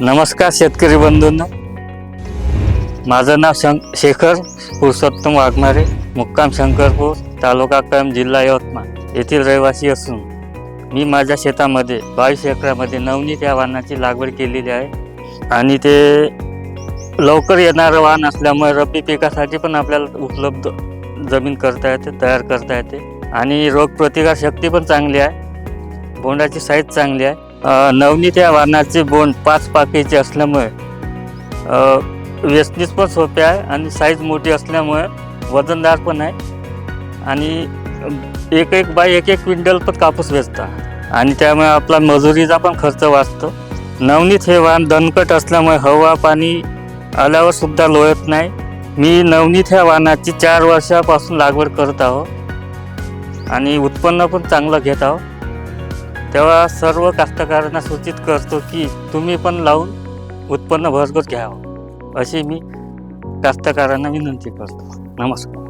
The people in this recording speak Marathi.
नमस्कार शेतकरी बंधूंनो, माझं नाव शेखर पुरुषोत्तम वाघमारे, मुक्काम शंकरपूर, तालुका कळंब, जिल्हा यवतमाळ येथील रहिवासी असून मी माझ्या शेतामध्ये 22 एकरामध्ये नवनीत या वाहनाची लागवड केलेली आहे. आणि ते लवकर येणारं वाहन असल्यामुळे रब्बी पिकासाठी पण आपल्याला उपलब्ध जमीन करता येते, तयार करता येते. आणि रोगप्रतिकार शक्ती पण चांगली आहे. बोंडाची साईज चांगली आहे. नवनीत या वाहनाचे बोंड 5 पाकळीचे असल्यामुळे वेचणीस पण सोपे आहे आणि साईज मोठी असल्यामुळे वजनदार पण आहे. आणि एक बाय एक क्विंटल पण कापूस वेचतात आणि त्यामुळे आपला मजुरीचा पण खर्च वाचतो. नवनीत हे वाहन दणकट असल्यामुळे हवा पाणी आल्यावर सुद्धा लोळत नाही. मी नवनीत ह्या वाहनाची 4 वर्षापासून लागवड करत आहो आणि उत्पन्न पण चांगलं घेत आहो. तेव्हा सर्व कास्तकारांना सूचित करतो की तुम्ही पण लावून उत्पन्न भरघोस घ्यावं, अशी मी कास्तकारांना विनंती करतो. नमस्कार.